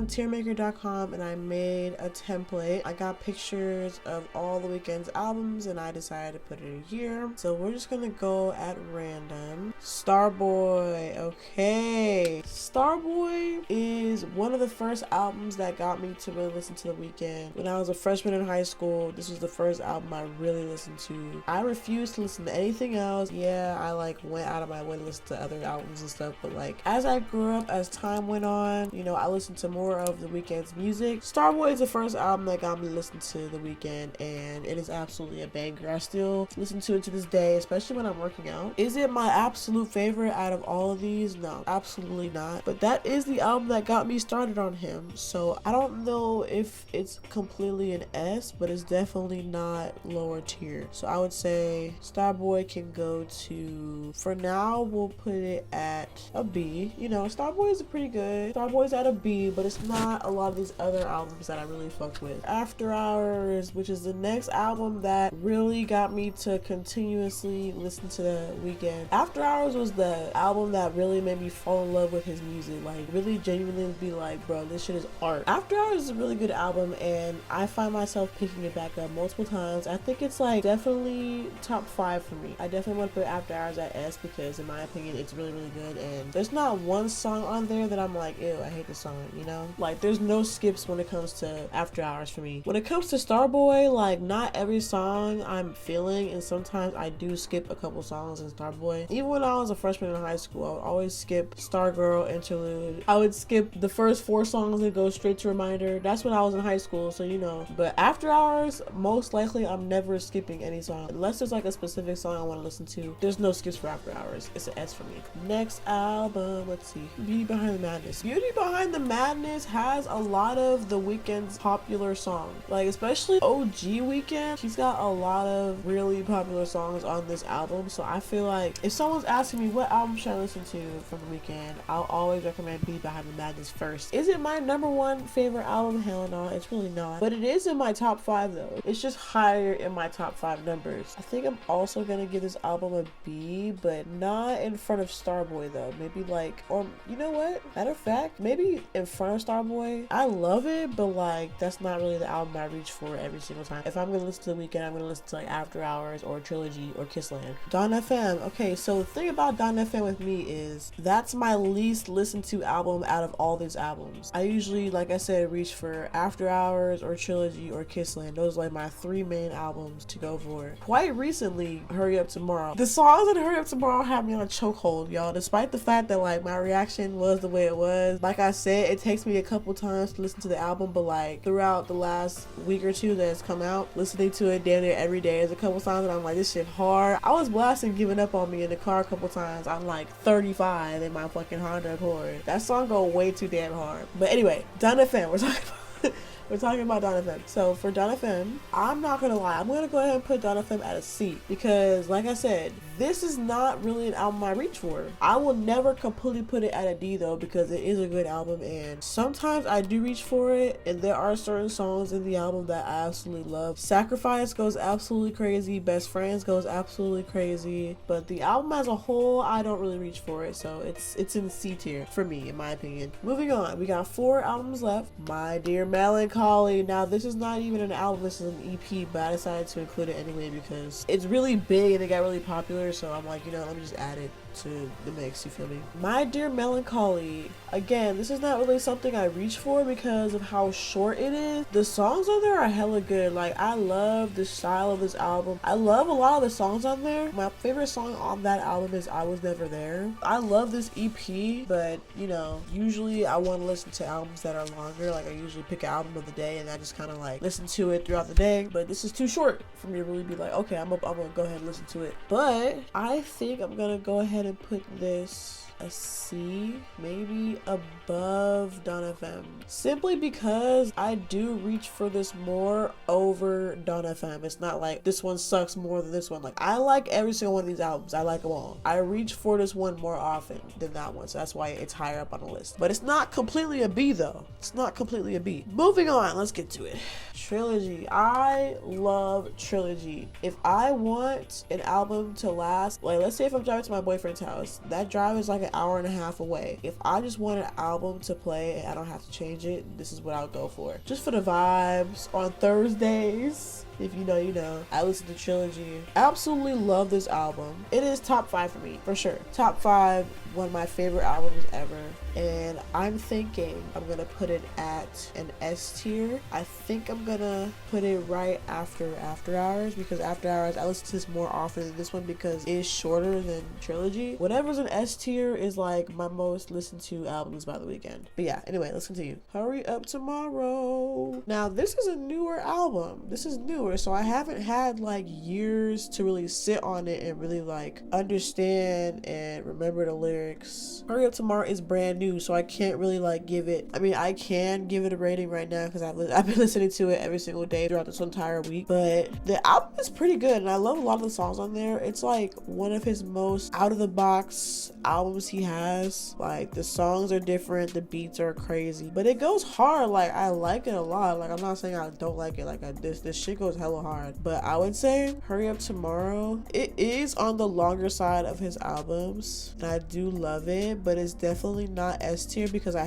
on tiermaker.com and I made a template. I got pictures of all the Weeknd's albums and I decided to put it in here. So we're just gonna go at random. Starboy, okay. Starboy is one of the first albums that got me to really listen to The Weeknd. When I was a freshman in high school, this was the first album I really listened to. I refused to listen to anything else. Yeah, I like went out of my way to listen to other albums and stuff, but like as I grew up, as time went on, you know, I listened to more of The Weeknd's music. Starboy is the first album that got me to listen to The Weeknd, and it is absolutely a banger. I still listen to it to this day, especially when I'm working out. Is it my absolute favorite out of all of these? No, absolutely not. But that is the album that got me started on him. So I don't know if it's completely an S, but it's definitely not lower tier. So I would say Starboy can go to, for now, we'll put it at a B. You know, Starboy is pretty good. Starboy's at a B, but it's not a lot of these other albums that I really fuck with. After Hours, which is the next album that really got me to continuously listen to The Weeknd. After Hours was the album that really made me fall in love with his music, like really genuinely be like, bro, this shit is art. After Hours is a really good album and I find myself picking it back up multiple times. I think it's like definitely top 5 for me. I definitely want to put After Hours at S because in my opinion it's really good, and there's not one song on there that I'm like, ew, I hate this song, you know? Like there's no skips when it comes to After Hours for me. When it comes to Starboy, like not every song I'm feeling, and sometimes I do skip a couple songs in Starboy. Even when I was a freshman in high school, I would always skip Stargirl interlude. I would skip the first 4 songs and go straight to Reminder. That's when I was in high school, so you know. But After Hours, most likely I'm never skipping any song. Unless there's like a specific song I want to listen to, there's no skips for After Hours. It's an S for me. Next album, let's see. Beauty Behind the Madness. Beauty Behind the Madness has a lot of The Weeknd's popular songs. Like especially OG Weeknd, he's got a lot of really popular songs on this album. So I feel like if someone's asking me what album should I listen to from The Weeknd, I'll always recommend Beauty Behind the Madness first. Is it my number 1 favorite album? Hell no, it's really not. But it is in my top 5 though. It's just higher in my top 5 numbers. I think I'm also gonna give this album a B, but not in front of Starboy though. Maybe like, or you know what? Matter of fact, maybe in front of Starboy. I love it, but like that's not really the album I reach for every single time. If I'm gonna listen to The Weeknd, I'm gonna listen to like After Hours or Trilogy or Kissland. Dawn FM. Okay, so the thing about Dawn FM with me is that's my least listened to album out of all these albums. I usually, like I said, reach for After Hours or Trilogy or Kissland. Those are like my 3 main albums to go for. Quite recently, Hurry Up Tomorrow. The songs in Hurry Up Tomorrow have me on a chokehold, y'all. Despite the fact that like my reaction was the way it was. Like I said, it takes me a couple times to listen to the album, but like throughout the last week or 2 that it's come out, listening to it damn near every day. There's a couple songs that I'm like, this shit hard. I was blasting Giving Up on Me in the car a couple times. I'm like 35 in my fucking Honda Accord. That song go way too damn hard. But anyway, Dawn FM, we're talking about Dawn FM. So for Dawn FM, I'm not gonna lie, I'm gonna go ahead and put Dawn FM at a C because like I said, this is not really an album I reach for. I will never completely put it at a D though because it is a good album, and sometimes I do reach for it, and there are certain songs in the album that I absolutely love. Sacrifice goes absolutely crazy, Best Friends goes absolutely crazy, but the album as a whole, I don't really reach for it, so it's in C tier for me, in my opinion. Moving on, we got 4 albums left. My Dear Melancholy. Now this is not even an album, this is an EP, but I decided to include it anyway because it's really big and it got really popular, so I'm like, you know, let me just add it to the mix, you feel me? My Dear Melancholy, again, this is not really something I reach for because of how short it is. The songs on there are hella good. Like I love the style of this album. I love a lot of the songs on there. My favorite song on that album is I Was Never There. I love this EP, but you know, usually I want to listen to albums that are longer. Like I usually pick an album of the day and I just kind of like listen to it throughout the day, but this is too short for me to really be like, okay, I'm gonna go ahead and listen to it. But I think I'm gonna go ahead and put this a C, maybe above Dawn FM, simply because I do reach for this more over Dawn FM. It's not like this one sucks more than this one. Like I like every single one of these albums. I like them all. I reach for this one more often than that one, so that's why it's higher up on the list. But it's not completely a B though. It's not completely a B. Moving on, let's get to it. Trilogy. I love Trilogy. If I want an album to last, like let's say if I'm driving to my boyfriend's house, that drive is like an an hour and a half away. If I just want an album to play and I don't have to change it, this is what I'll go for. Just for the vibes on Thursdays. If you know, you know. I listen to Trilogy. Absolutely love this album. It is top 5 for me, for sure. Top 5, one of my favorite albums ever. And I'm thinking I'm gonna put it at an S tier. I think I'm gonna put it right after After Hours, because After Hours, I listen to this more often than this one because it is shorter than Trilogy. Whatever's an S tier is like my most listened to albums by The Weeknd. But yeah, anyway, let's continue. Hurry Up Tomorrow. Now, this is a newer album. This is newer, so I haven't had like years to really sit on it and really like understand and remember the lyrics. Hurry Up Tomorrow is brand new, so I can't really like give it, I mean, I can give it a rating right now because I've been listening to it every single day throughout this entire week. But the album is pretty good and I love a lot of the songs on there. It's like one of his most out of the box albums he has. Like, the songs are different, the beats are crazy, but it goes hard. Like, I like it a lot. Like, I'm not saying I don't like it. Like, this shit goes hella hard. But I would say Hurry Up Tomorrow, it is on the longer side of his albums and I do love it, but it's definitely not S tier because I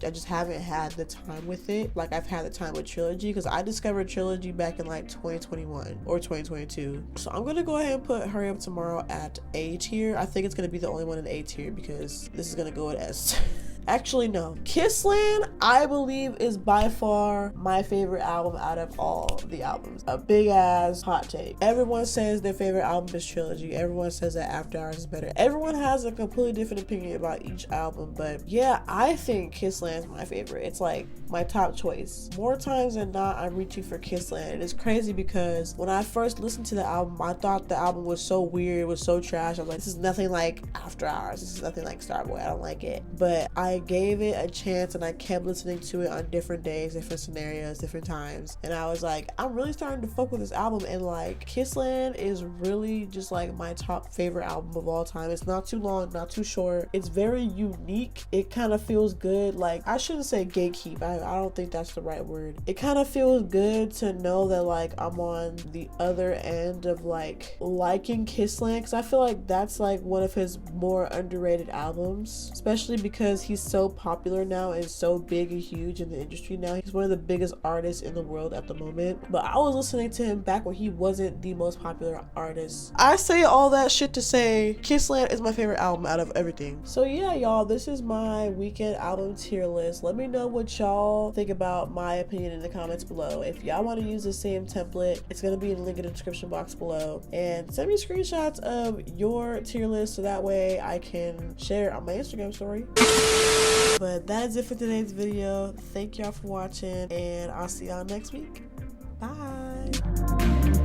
just haven't had the time with it like I've had the time with Trilogy, because I discovered Trilogy back in like 2021 or 2022. So I'm gonna go ahead and put Hurry Up Tomorrow at A tier. I think it's gonna be the only one in A tier because this is gonna go at S. Actually, no. Kissland, I believe, is by far my favorite album out of all the albums. A big ass hot take. Everyone says their favorite album is Trilogy. Everyone says that After Hours is better. Everyone has a completely different opinion about each album, but yeah, I think Kissland is my favorite. It's like my top choice. More times than not, I'm reaching for Kissland. It's crazy because when I first listened to the album, I thought the album was so weird, was so trash. I was like, this is nothing like After Hours. This is nothing like Starboy. I don't like it. But I gave it a chance and I kept listening to it on different days, different scenarios, different times, and I was like, I'm really starting to fuck with this album. And like, Kissland is really just like my top favorite album of all time. It's not too long, not too short. It's very unique. It kind of feels good. Like, I shouldn't say gatekeep. I don't think that's the right word. It kind of feels good to know that like I'm on the other end of like liking Kissland, because I feel like that's like one of his more underrated albums, especially because he's so popular now and so big and huge in the industry now. He's one of the biggest artists in the world at the moment. But I was listening to him back when he wasn't the most popular artist. I say all that shit to say Kissland is my favorite album out of everything. So yeah, y'all, this is my Weeknd album tier list. Let me know what y'all think about my opinion in the comments below. If y'all want to use the same template, it's going to be in the link in the description box below, and send me screenshots of your tier list so that way I can share it on my Instagram story. But that is it for today's video. Thank y'all for watching and I'll see y'all next week. Bye.